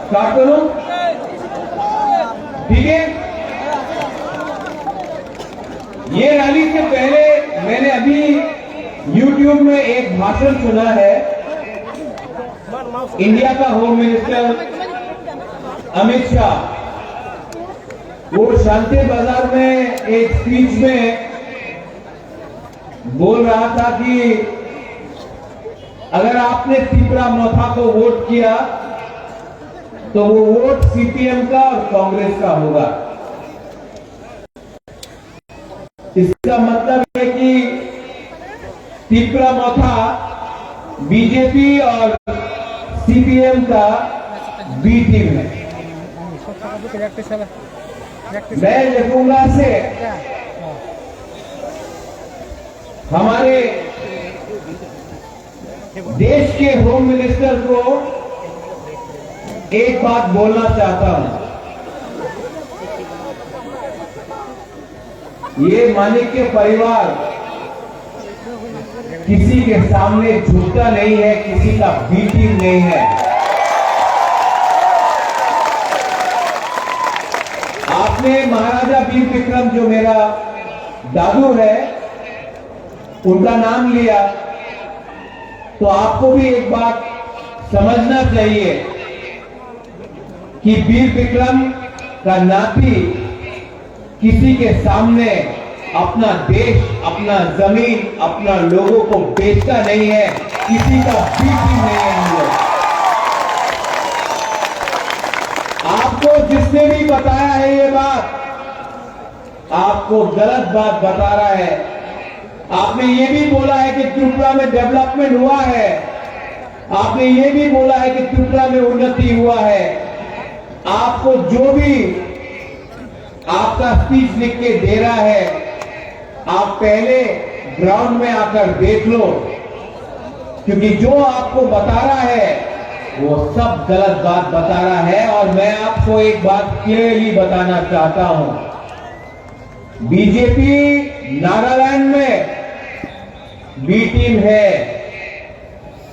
Start करूं? ठीक है। ये रैली से पहले मैंने अभी YouTube में एक भाषण सुना है। इंडिया का होम मिनिस्टर अमित शाह वो शांति बाजार में एक स्पीच में बोल रहा था कि अगर आपने तीपरा मोथा को वोट किया तो वो वोट सीपीएम का और कांग्रेस का होगा। इसका मतलब है कि तीपरा मोथा बीजेपी और सीपीएम का बी टीम है। मैं लिखूंगा से हमारे देश के होम मिनिस्टर को एक बात बोलना चाहता हूं। ये माणिक्य परिवार किसी के सामने झुकता नहीं है, किसी का बी टीम नहीं है। आपने महाराजा वीर विक्रम जो मेरा दादू है उनका नाम लिया, तो आपको भी एक बात समझना चाहिए कि वीर विक्रम का नाती किसी के सामने अपना देश, अपना जमीन, अपना लोगों को बेचता नहीं है, किसी का बीटी नहीं है। हम लोग आपको जिसने भी बताया है ये बात, आपको गलत बात बता रहा है। आपने ये भी बोला है कि त्रिपुरा में डेवलपमेंट हुआ है, आपने ये भी बोला है कि त्रिपुरा में उन्नति हुआ है। आपको जो भी आपका स्पीच लिख के दे रहा है, आप पहले ग्राउंड में आकर देख लो, क्योंकि जो आपको बता रहा है वो सब गलत बात बता रहा है। और मैं आपको एक बात क्लियरली बताना चाहता हूं, बीजेपी नागालैंड में बी टीम है,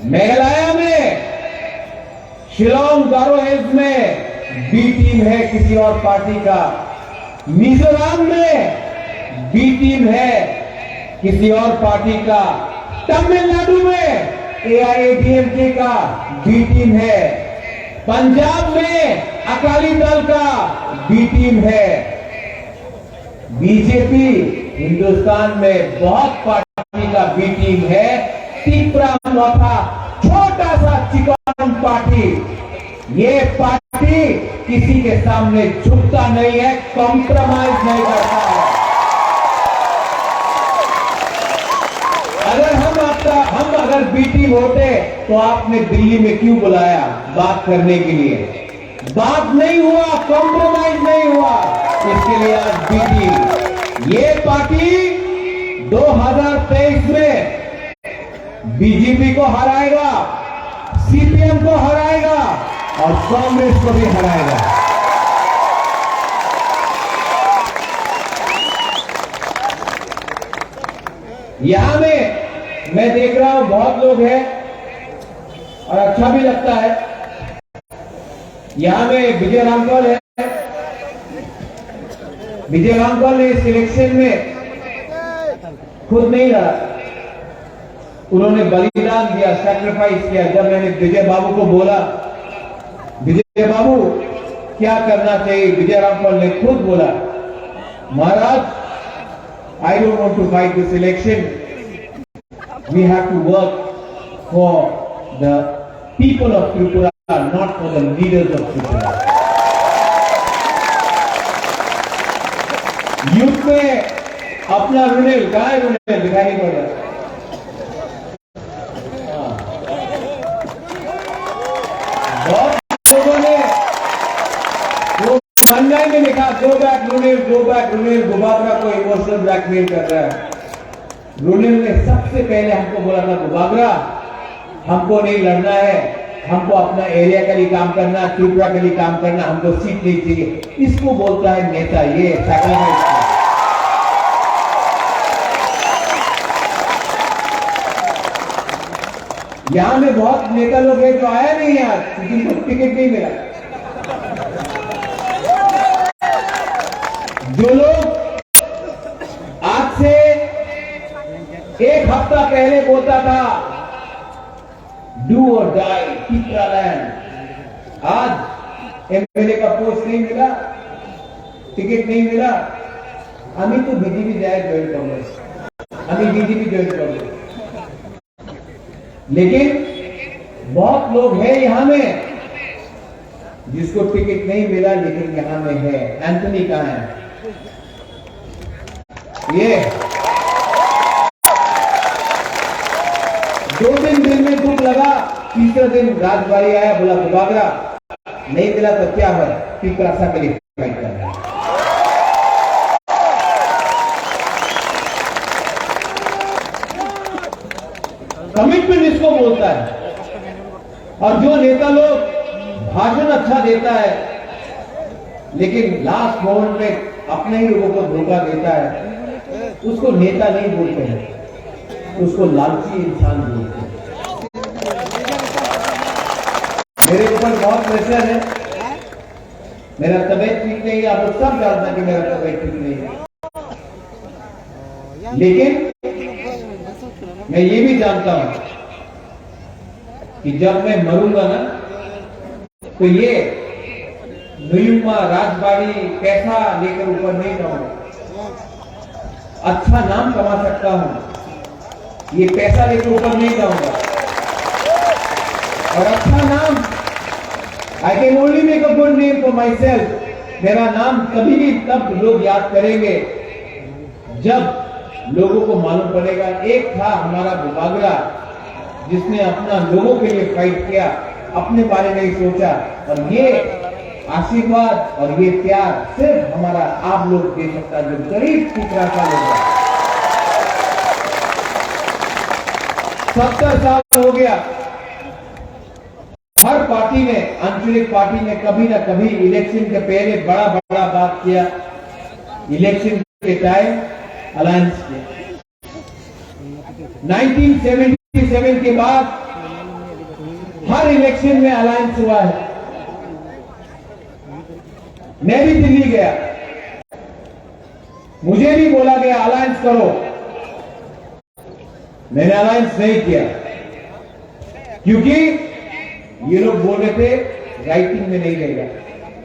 मेघालय में, शिलोंग गारो हिल्स में बी टीम है किसी और पार्टी का, मिजोरम में बी टीम है किसी और पार्टी का, तमिलनाडु में एआईएडीएमके का बी टीम है, पंजाब में अकाली दल का बी टीम है। बीजेपी हिंदुस्तान में बहुत पार्टी का बी टीम है। तीपरा मोथा छोटा सा चिकन पार्टी, ये पार्टी किसी के सामने झुकता नहीं है, कॉम्प्रोमाइज नहीं करता है। अगर बी टीम होते तो आपने दिल्ली में क्यों बुलाया बात करने के लिए? बात नहीं हुआ, कॉम्प्रोमाइज नहीं हुआ, इसके लिए आज बी टीम। ये पार्टी 2023 में बीजेपी को हराएगा, सीपीएम को हराएगा और कांग्रेस को भी हराएगा। यहां में मैं देख रहा हूं बहुत लोग हैं और अच्छा भी लगता है। यहां में विजय रामपाल है। विजय रामपाल ने सिलेक्शन में खुद नहीं लड़ा, उन्होंने बलिदान दिया, सैक्रिफाइस किया। जब मैंने विजय बाबू को बोला विजय बाबू क्या करना चाहिए, विजय रामपाल ने खुद बोला, महाराज I don't want to fight this election. We have to work for the people of Tripura, not for the leaders of Tripura. Youth में अपना रुनेल, कहाँ है रुनेल? दिखाई नहीं पड़ रहा। बहुत लोगों ने वो मनगाई में लिखा गो बैक रुनेल, गुबाबरा को इमोशनल ब्लैकमेल कर रहा है। रुनेल ने सबसे पहले हमको बोला था, गुबाबरा हमको नहीं लड़ना है, हमको अपना एरिया के लिए काम करना, त्रिपुरा के लिए काम करना, हमको सीट नहीं चाहिए। इसको बोलता है नेता, ये सैक्रिफाइस। यहां में बहुत नेता लोग हैं जो आया नहीं यार, जिनको टिकट नहीं मिला। जो लोग आज से एक हफ्ता पहले बोलता था डू और डाई टिकरालैंड, आज एमएलए का पोस्ट नहीं मिला, टिकट नहीं मिला, हमें तो बीजेपी जाए ज्वाइन कर लो, हमें बीजेपी ज्वाइन कर लो। लेकिन बहुत लोग हैं यहां में जिसको टिकट नहीं मिला, लेकिन यहां में है। एंथनी कहां है? ये 2 दिन दिल में दुख लगा, तीसरे दिन राजबाड़ी आया, बोला बुबागरा नहीं मिला तो क्या है, पीपरासा के लिए फाइट कर रहा है। कमिटमेंट इसको बोलता है। और जो नेता लोग भाषण अच्छा देता है लेकिन लास्ट मोमेंट में अपने ही लोगों को धोखा देता है, उसको नेता नहीं बोलते हैं, उसको लालची इंसान बोलते हैं। मेरे ऊपर बहुत प्रेशर है, मेरा तबीयत ठीक नहीं है, आप लोग सब जानते हैं कि मेरा तबीयत ठीक नहीं है, लेकिन मैं ये भी जानता हूं कि जब मैं मरूंगा ना तो ये नुयुमा राजबाड़ी पैसा लेकर ऊपर नहीं जाऊंगा, अच्छा नाम कमा सकता हूं, ये पैसा लेकर ऊपर नहीं जाऊंगा। और अच्छा नाम, I can only make a good name for my self. मेरा नाम कभी भी तब लोग याद करेंगे जब लोगों को मालूम पड़ेगा एक था हमारा बुबागरा जिसने अपना लोगों के लिए फाइट किया, अपने बारे में ही सोचा। और ये आशीर्वाद और ये प्यार सिर्फ हमारा आप लोग दे सकता है, जो गरीब पिपरासा लोग हैं। 70 साल हो गया, हर पार्टी ने, आंचलिक पार्टी ने कभी ना कभी इलेक्शन के पहले बड़ा बड़ा बात किया, इलेक्शन के टाइम अलायंस किया। 1977 के बाद हर इलेक्शन में अलायंस हुआ है। मैं भी दिल्ली गया, मुझे भी बोला गया अलायंस करो, मैंने अलायंस नहीं किया क्योंकि ये लोग बोल रहे थे राइटिंग में नहीं रहेगा,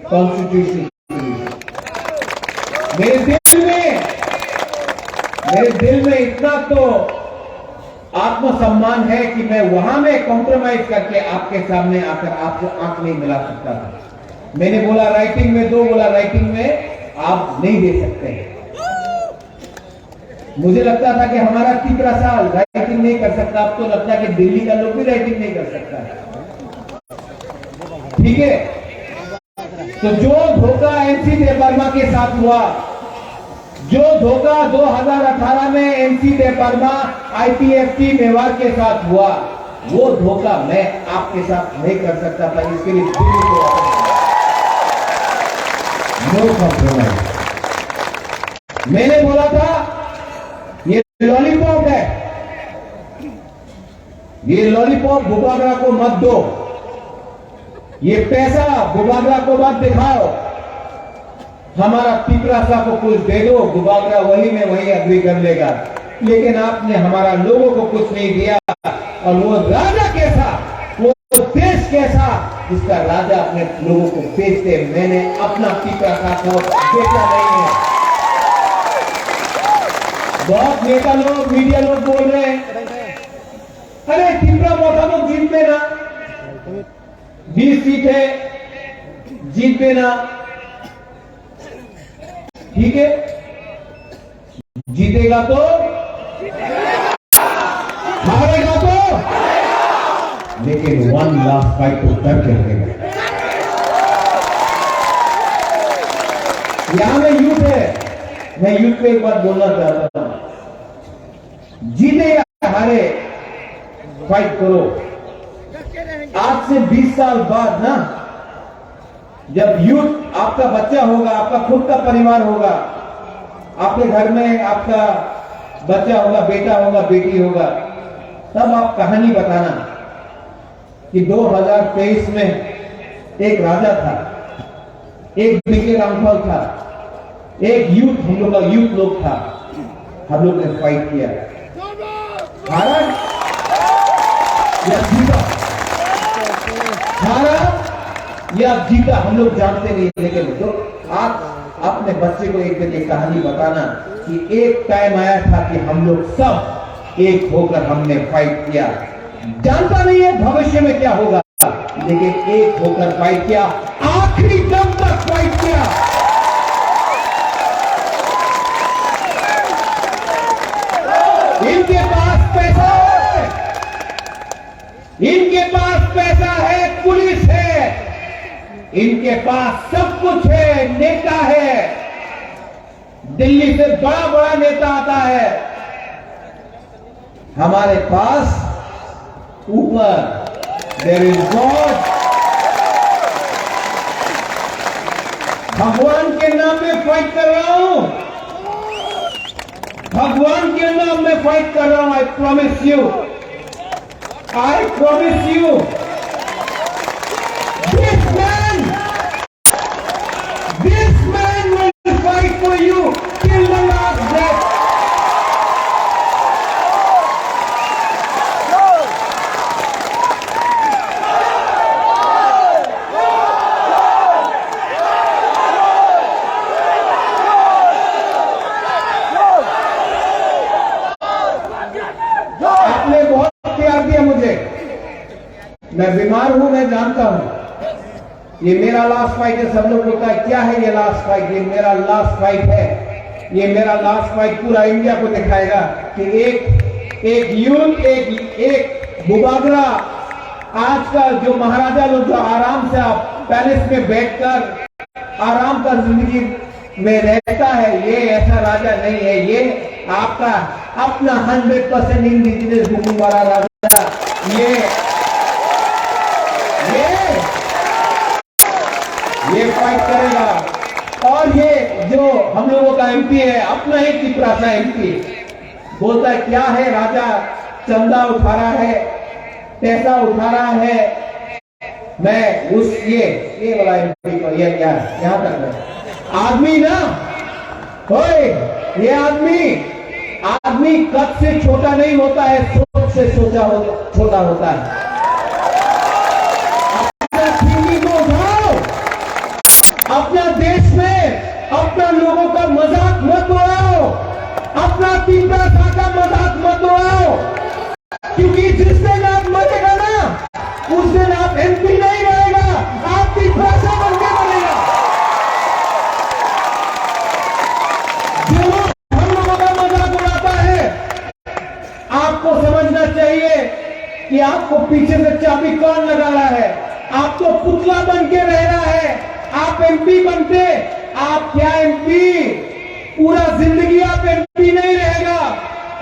कॉन्स्टिट्यूशन। मेरे दिल में इतना तो आत्मसम्मान है कि मैं वहां में कॉम्प्रोमाइज करके आपके सामने आकर आपको आंख नहीं मिला सकता था। मैंने बोला राइटिंग में दो, बोला राइटिंग में आप नहीं दे सकते। मुझे लगता था कि हमारा पिपरासा राइटिंग नहीं कर सकता, अब तो लगता है कि दिल्ली का लोग भी राइटिंग नहीं कर सकता। ठीक है, तो जो धोखा एनसी देवर्मा के साथ हुआ, जो धोखा 2018 में एनसी देवर्मा आईपीएफटी मेवाड़ के साथ हुआ, वो धोखा मैं आपके साथ नहीं कर सकता था। इसके लिए दिल्ली को नो कॉम्प्रोमाइज। मैंने बोला था ये लॉलीपॉप है, ये लॉलीपॉप बुबागरा को मत दो, ये पैसा बुबागरा को मत दिखाओ, हमारा पिपरासा को कुछ दे दो, बुबागरा वही में वही अग्री कर लेगा। लेकिन आपने हमारा लोगों को कुछ नहीं दिया। और वो राजा कैसा, वो देश कैसा जिसका राजा अपने लोगों को बेचते, मैंने अपना पिपरासा को बेचा नहीं है। बहुत नेता लोग, मीडिया लोग बोल रहे हैं अरे पिपरा मोटा तो जीत में ना, 20 सीट है, जीत में ना, ठीक है, जीतेगा तो हारेगा तो, लेकिन 1 लाख फाइट तो करके रहेगा। यहां में यूथ है, मैं यूथ पे एक बात बोलना चाहता हूं, जीते या हारे फाइट करो। आज से 20 साल बाद ना, जब यूथ आपका बच्चा होगा, आपका खुद का परिवार होगा, आपके घर में आपका बच्चा होगा, बेटा होगा, बेटी होगा, तब आप कहानी बताना कि 2023 में एक राजा था, एक बीके रामफल था, एक यूथ, हम लोग का यूथ लोग था, हम लोग ने फाइट किया, हारा या जीता, हारा या जीता हम लोग जानते नहीं, लेकिन तो आप अपने बच्चे को एक दिन ये कहानी बताना कि एक टाइम आया था कि हम लोग सब एक होकर हमने फाइट किया। जानता नहीं है भविष्य में क्या होगा, लेकिन एक होकर फाइट किया, आखिरी दम तक फाइट किया। इनके पास पैसा है, इनके पास पैसा है, पुलिस है, इनके पास सब कुछ है, नेता है, दिल्ली से बड़ा बड़ा नेता आता है। हमारे पास ऊपर देयर इज गॉड। भगवान के नाम में फाइट कर रहा हूं, भगवान के नाम में फाइट कर रहा हूं। I promise you, I promise you, this man will fight for you till the last breath. आपने बहुत प्यार दिया मुझे, मैं बीमार हूं, मैं जानता हूं। ये मेरा लास्ट फाइट है। सब लोग बोलता है क्या है ये लास्ट फाइट? ये मेरा लास्ट फाइट है। ये मेरा लास्ट फाइट पूरा इंडिया को दिखाएगा कि एक यूथ, एक बुबागरा, आजकल जो महाराजा लोग जो आराम से आप पैलेस में बैठकर आराम का जिंदगी में रहता है, ये ऐसा राजा नहीं है। ये आपका अपना 100% इंडिजिनस घूमने वाला राजा, ये फाइट करेगा। और ये जो हम लोगों का एमपी है, अपना ही चिपरासा एमपी, बोलता है क्या है राजा, चंदा उठा रहा है, पैसा उठा रहा है। मैं उस ये वाला एमपी को ये क्या यहां तक है आदमी ना, ओए ये आदमी कद से छोटा नहीं होता है, सोच से छोटा होता है। अपना देश में अपना लोगों का मजाक मत उड़ाओ, अपना तीव्रता का मजाक मत उड़ाओ, क्योंकि जिस दिन आप मरेगा ना, उस दिन आप एमपी नहीं रहेगा, आप तीव्रता बन के मरेगा। जो लोग हम लोगों का मजाक उड़ाता है, आपको समझना चाहिए कि आपको पीछे से चाबी कौन लगा रहा है। आप तो पुतला बन के रह रहा है। आप एमपी बनते, आप क्या एमपी, पूरा जिंदगी आप एमपी नहीं रहेगा।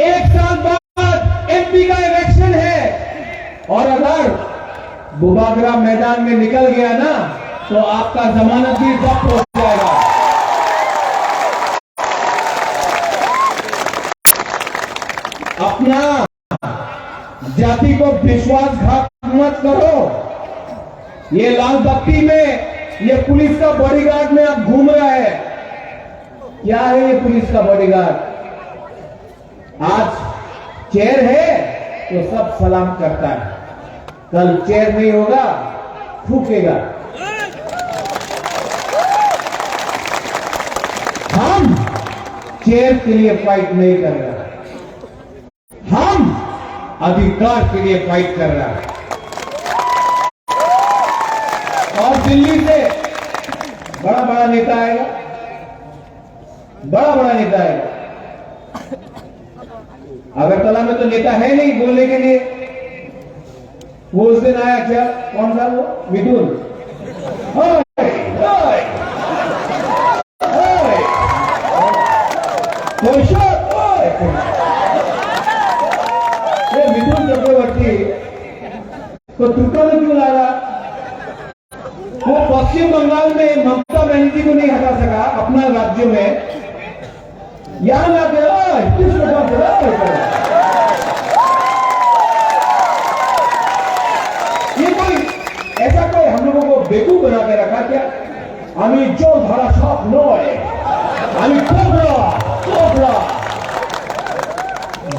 1 साल बाद एमपी का इलेक्शन है, और अगर बुबागरा मैदान में निकल गया ना, तो आपका जमानत भी जब्त हो जाएगा। अपना जाति को विश्वासघात मत करो। ये लाल बत्ती में ये पुलिस का बॉडीगार्ड में अब घूम रहा है। क्या है ये पुलिस का बॉडीगार्ड? आज चेयर है तो सब सलाम करता है, कल चेयर नहीं होगा, थूकेगा। हम चेयर के लिए फाइट नहीं कर रहे, हम अधिकार के लिए फाइट कर रहा है। और दिल्ली से बड़ा बड़ा नेता आएगा, बड़ा बड़ा नेता आएगा। अगरतला में तो नेता है नहीं बोलने के लिए। वो उस दिन आया, क्या कौन था वो, मिथुन, मिथुन चक्रवर्ती तो टुकड़ा में क्यों ला रहा? वो पश्चिम बंगाल में ममता बनर्जी को नहीं हटा सका अपना राज्य में, यहां लाके किस ये कोई ऐसा कोई हम लोगों को बेवकूफ बना के रखा क्या? আমি জল ধারা সব নয়, अभी ठोकरा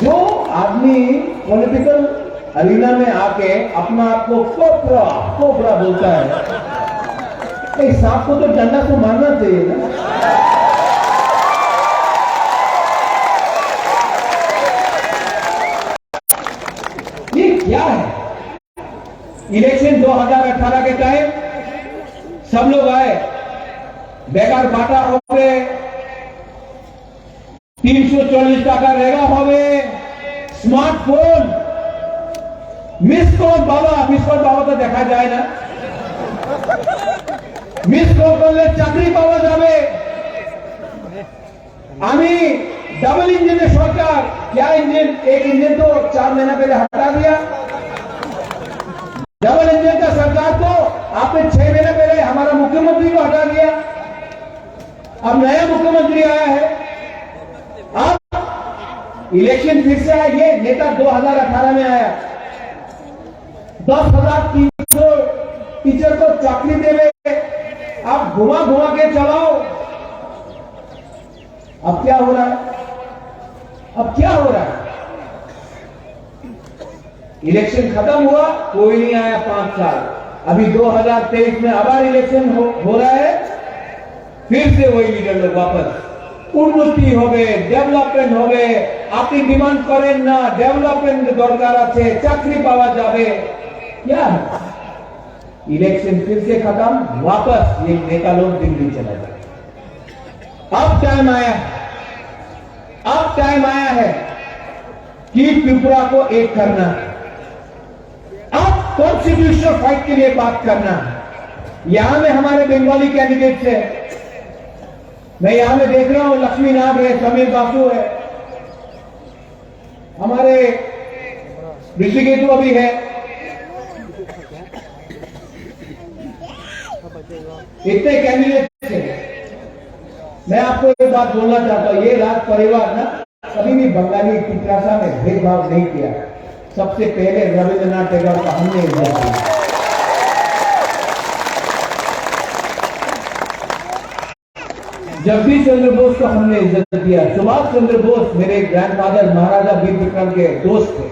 जो आदमी पॉलिटिकल अरीना में आके अपना आप को कोपरा बोलता है, इस सांप को तो डंडा को मारना चाहिए ना। ये क्या है? इलेक्शन 2018 के टाइम सब लोग आए, बेकार बाटा हो गए, 340 टाका रेगा हो गए, स्मार्टफोन मिस कॉल बाबा तो देखा जाए ना, मिस कॉल करले चाकरी पावा जावे। आमी डबल इंजन सरकार, क्या इंजन, एक इंजन तो 4 महीना पहले हटा दिया, डबल इंजन का सरकार को आपने 6 महीने पहले हमारा मुख्यमंत्री को हटा दिया। अब नया मुख्यमंत्री आया है, अब इलेक्शन फिर से आया। ये नेता 2018 में आया, 10,300 टीचर को चाकरी देवे, आप घुमा के चलाओ। अब क्या हो रहा है? इलेक्शन खत्म हुआ, कोई नहीं आया 5 साल। अभी 2023 में आबार इलेक्शन हो रहा है, फिर से वही लीडर लोग वापस उन्नति हो गए, डेवलपमेंट हो गए, आपकी डिमांड करें ना, डेवलपमेंट दरकार आछे, चाकरी पावा जावे। क्या है? इलेक्शन फिर से खत्म, वापस ये नेता लोग दिल्ली चला जाए। अब टाइम आया है कि त्रिपुरा को एक करना, अब कॉन्स्टिट्यूशनल फाइट के लिए बात करना। यहां में हमारे बंगाली कैंडिडेट्स है, मैं यहां में देख रहा हूं, लक्ष्मी नाग है, समीर बासु है, हमारे ऋषिकेतु अभी है, इतने कैंडिडेट हैं। मैं आपको एक बात बोलना चाहता हूं, ये राज परिवार ना कभी भी बंगाली पित्रासा में भेदभाव नहीं किया। सबसे पहले रविंद्रनाथ टैगोर का हमने इज्जत किया। जगदीश चंद्र बोस को हमने इज्जत दिया। सुभाष चंद्र बोस मेरे ग्रैंडफादर महाराजा वीर विक्रम के दोस्त थे।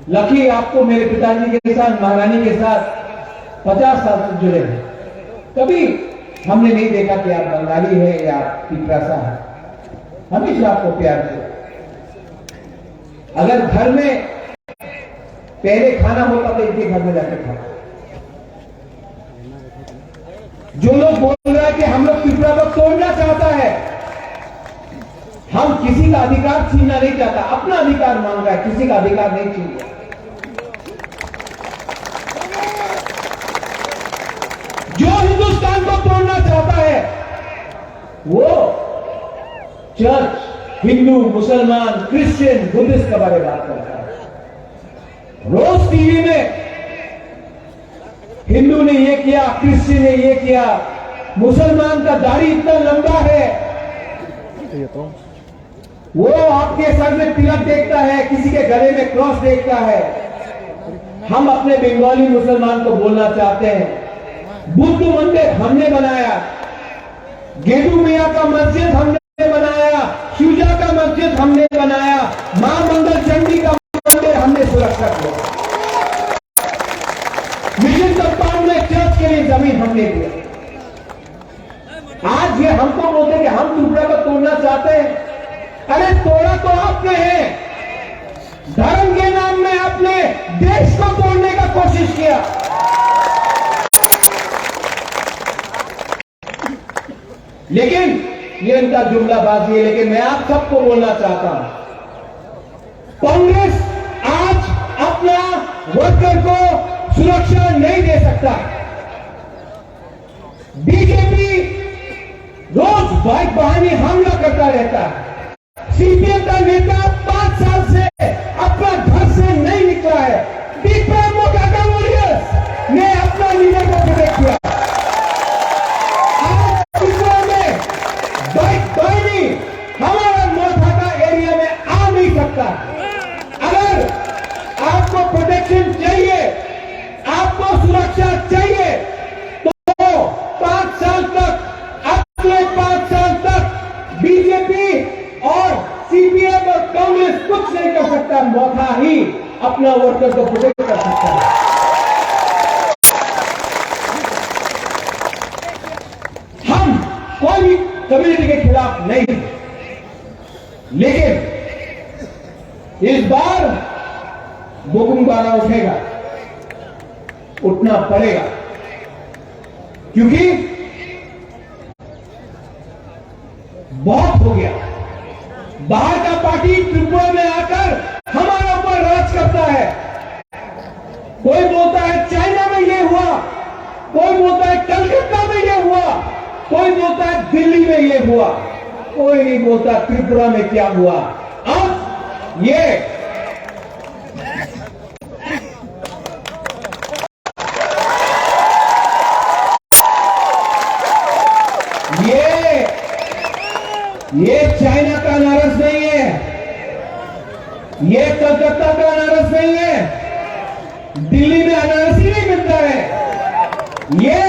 लकी आपको मेरे पिताजी के साथ, महारानी के साथ 50 साल से जुड़े हैं, कभी हमने नहीं देखा कि आप बंगाली है या पित्रासा है, हमेशा आपको प्यार किया। अगर घर में पहले खाना होता तो इनके घर में जाकर खाना। जो लोग बोल रहा है कि हम लोग त्रिपुरा को तोड़ना चाहता है, हम किसी का अधिकार छीनना नहीं चाहता, अपना अधिकार मांग रहा है, किसी का अधिकार नहीं छीन रहा। जो हिंदुस्तान को तोड़ना चाहता है वो चर्च, हिंदू, मुसलमान, क्रिश्चियन, बुद्धिस्ट के बारे में बात करता है। रोज टीवी में हिंदू ने ये किया, क्रिश्चियन ने ये किया, मुसलमान का दाढ़ी इतना लंबा है, वो आपके सर में तिलक देखता है, किसी के गले में क्रॉस देखता है। हम अपने बंगाली मुसलमान को बोलना चाहते हैं, बुद्ध मंदिर हमने बनाया, गेडू मियां का मस्जिद हमने बनाया, शिवजा का मस्जिद हमने बनाया, मां मंगल चंडी का मंदिर हमने सुरक्षा किया, मिशन कंपाउंड में चर्च के लिए जमीन हमने दिया। आज ये हमको बोलते कि हम त्रिपुरा को तोड़ना चाहते हैं। अरे तोड़ा तो आपने है, धर्म के नाम में आपने देश को तोड़ने का कोशिश किया। लेकिन ये इनका जुमलाबाजी है। लेकिन मैं आप सबको बोलना चाहता हूं, कांग्रेस आज अपना वर्कर को सुरक्षा नहीं दे सकता। बीजेपी रोज बाइक बहाने हमला करता रहता है। सीपीएम का नेता 5 साल से अपना घर से नहीं निकला है। दीपक मोटाका वॉरियर्स ने अपना लीडर को प्रोटेक्ट किया। हमारा मोटाका एरिया में आ नहीं सकता। अगर आपको प्रोटेक्शन चाहिए, आपको सुरक्षा चाहिए, तो 5 साल तक अपना वर्कर को प्रोटेक्ट कर सकता है। हम कोई भी कम्युनिटी के खिलाफ नहीं, लेकिन इस बार मुकुंबारा उठेगा, उठना पड़ेगा, क्योंकि बहुत हो गया। बाहर का पार्टी त्रिपुरा में आकर हमारे ऊपर राज करता है। कोई बोलता है चाइना में ये हुआ, कोई बोलता है कलकत्ता में ये हुआ, कोई बोलता है दिल्ली में ये हुआ, कोई नहीं बोलता त्रिपुरा में क्या हुआ। अब ये चाइना का अनारस नहीं है, ये कलकत्ता का अनारस नहीं है, दिल्ली में अनारस ही नहीं मिलता है। ये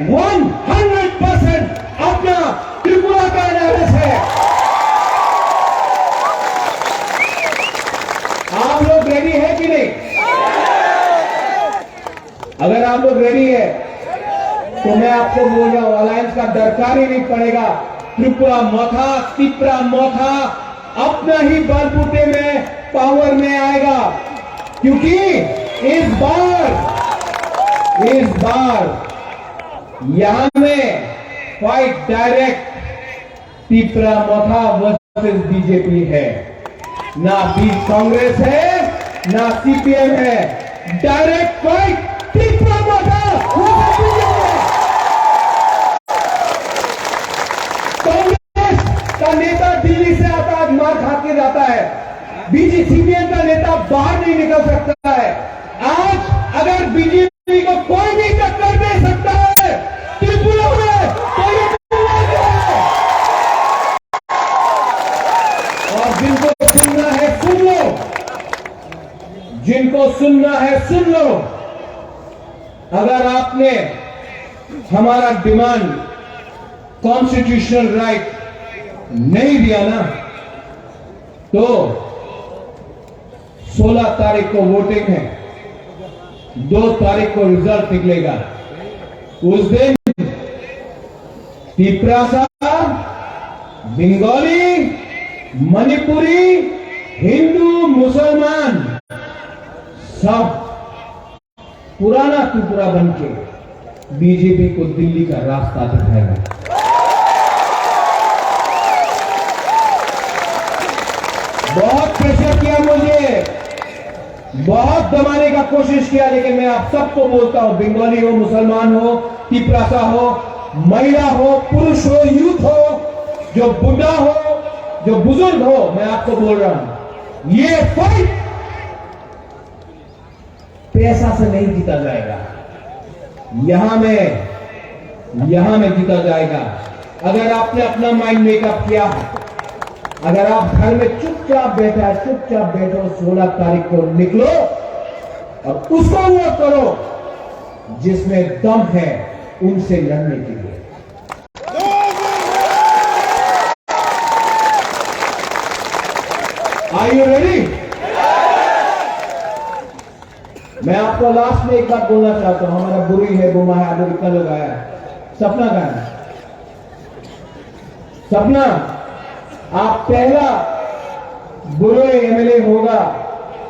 100% अपना त्रिपुरा का अनारस है। आप लोग रेडी है कि नहीं? अगर आप लोग रेडी है तो मैं आपको बोल रहा हूं, अलायंस का दरकार ही नहीं पड़ेगा। त्रिपुरा मौथा अपना ही बलबूते में पावर में आएगा, क्योंकि इस बार यहां में fight direct Tripura Motha versus BJP है, ना बीच कांग्रेस है ना सीपीएम है। Direct fight Tripura Motha versus BJP है। का नेता दिल्ली से आता आज मार खा के जाता है, बीजेपी का नेता बाहर नहीं निकल सकता है। आज अगर बीजेपी को कोई भी टक्कर दे सकता है त्रिपुरा में, तो ये है। और जिनको सुनना है सुन लो, जिनको सुनना है सुन लो। अगर आपने हमारा डिमांड कॉन्स्टिट्यूशनल राइट नहीं दिया ना, तो 16 तारीख को वोटिंग है, 2 तारीख को रिजल्ट निकलेगा। उस दिन तिपरासा, बंगाली, मणिपुरी, हिंदू, मुसलमान सब पुराना त्रिपुरा बनके बीजेपी को दिल्ली का रास्ता दिखाएगा। बहुत प्रेशर किया मुझे, बहुत दबाने का कोशिश किया, लेकिन मैं आप सबको बोलता हूं, बंगाली हो, मुसलमान हो, तिपरासा हो, महिला हो, पुरुष हो, यूथ हो, जो बुढ़ा हो, जो बुजुर्ग हो, मैं आपको बोल रहा हूं, ये फाइट पैसा से नहीं जीता जाएगा, यहां में जीता जाएगा। अगर आपने अपना माइंड मेकअप किया, अगर आप घर में चुपचाप बैठो, 16 तारीख को निकलो और उसको वोट करो जिसमें दम है उनसे लड़ने के लिए। Are you ready? मैं आपको लास्ट में एक बात बोलना चाहता हूं। हमारा बुरी है, बुमा है, आगे कितना लोग आया है। सपना का है, सपना आप पहला बुरे एमएलए होगा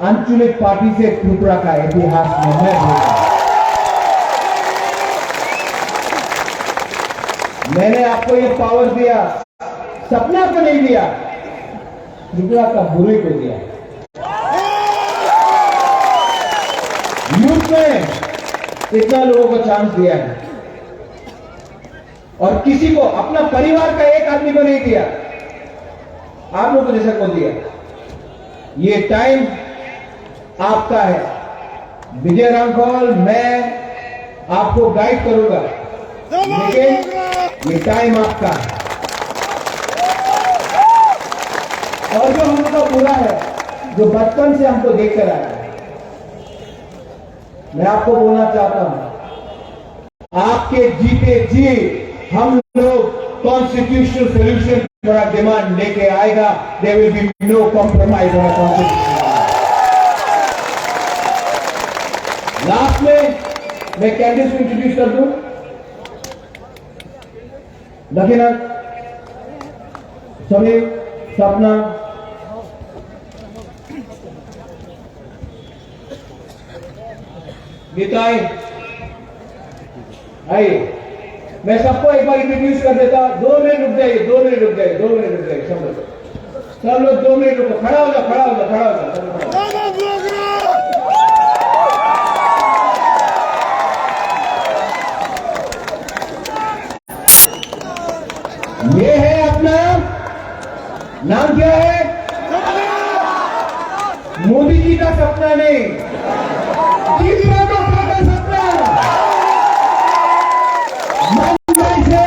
अंचलिक पार्टी से त्रिपुरा का इतिहास में मैं होगा। मैंने आपको ये पावर दिया, सपना को नहीं दिया, त्रिपुरा का बुरे को दिया। यूथ में इतना लोगों को चांस दिया है और किसी को, अपना परिवार का एक आदमी को नहीं दिया, आप लोगों को जैसा को दिया। ये टाइम आपका है। विजय रामफल, मैं आपको गाइड करूंगा, लेकिन ये टाइम आपका है। और जो हम लोग का बुरा है, जो बचपन से हमको देखकर आया है, मैं आपको बोलना चाहता हूं, आपके जीते जी हम लोग कॉन्स्टिट्यूशनल सोल्यूशन पर डिमांड लेके आएगा। There will be no compromise on constitution. Last में मैं कैंडिडेट्स को इंट्रोड्यूस कर दूं। दक्षिणाथ, समीर, सपना, निताई, आइए। मैं सबको एक बार इंट्रोड्यूस कर देता। 2 मिनट रुक जाइए, 2 मिनट रुक जाइए, 2 मिनट रुक जाइए। सब लोग 2 मिनट रुको। खड़ा हो जाओ, खड़ा हो जाओ, खड़ा हो जाओ। ये है अपना नाम, क्या है? मोदी जी का सपना नहीं, त्रिपुरा का सपना। मुंबई से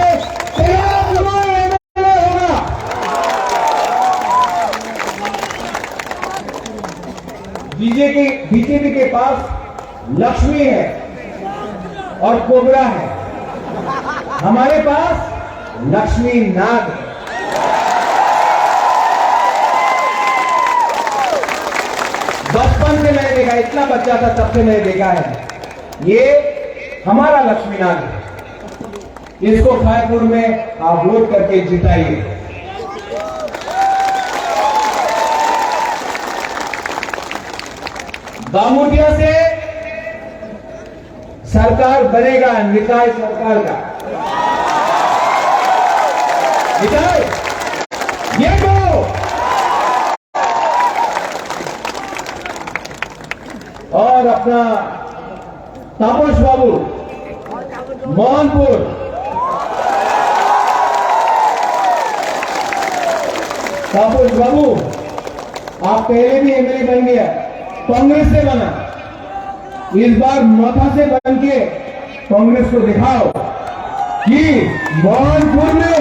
तेरा होगा। बीजेपी के पास लक्ष्मी है और कोबरा है, हमारे पास लक्ष्मी नाग है। बचपन से मैंने देखा, इतना बच्चा था तब से मैंने देखा है, ये हमारा लक्ष्मी नाग है। इसको खायपुर में आप वोट करके जिताइए। दामुटिया से सरकार बनेगा, निकाय सरकार का निकाय, ये को और अपना तापस बाबू मोहनपुर, तापस बाबू आप पहले भी एमएलए बन गया, कांग्रेस से बना, इस बार माथा से बन के कांग्रेस को दिखाओ कि मोहनपुर में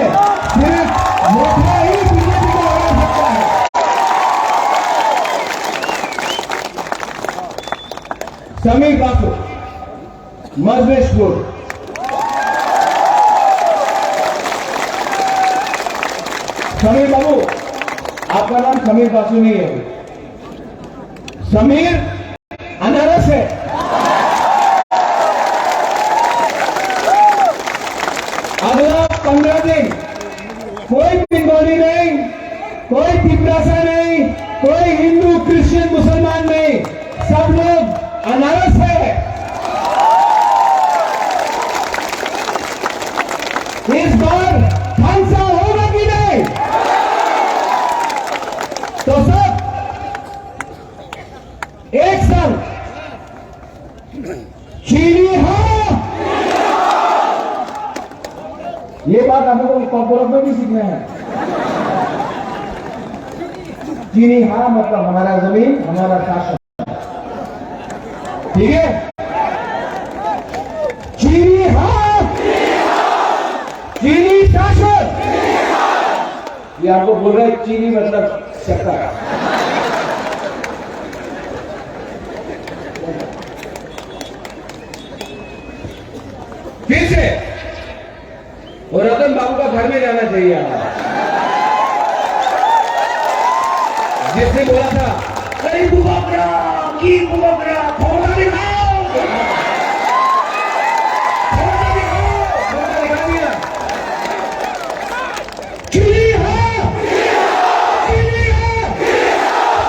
सिर्फ माथा ही बीजेपी को हरा सकता है। समीर बासु, मजलेशपुर, समीर बाबू, आपका नाम समीर बासु नहीं है, समीर अनारस है। अगला 15 दिन कोई बंगाली नहीं, कोई तिब्रासा नहीं, कोई हिंदू क्रिश्चियन मुसलमान नहीं, सब लोग अनारस है। इस बार खालसा होगा कि नहीं? तो सब एक साल चीनी हाँ, ये बात हमको कॉर्पोरेट में भी सीखना है। चीनी हाँ मतलब हमारा जमीन, हमारा शासन, ठीक है? चीनी हाँ, चीनी शासन। ये आपको बोल रहा है चीनी मतलब शक्कर। फिर से और रतन बाबू का घर में जाना चाहिए हमारा, जिसने बोला था अरे बुबकरा की बुबकरा फोटा दिखाओ, फोटा दिखा दिया। चीनी है, चीनी है,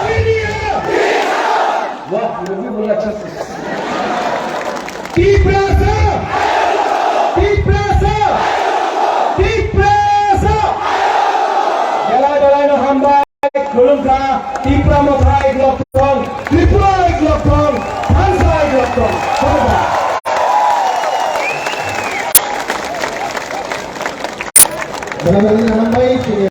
चीनी है। वाह, वो भी बोला अच्छा से। Jalan-jalan hamba, kulung ka, tipra mo tayo, Tripura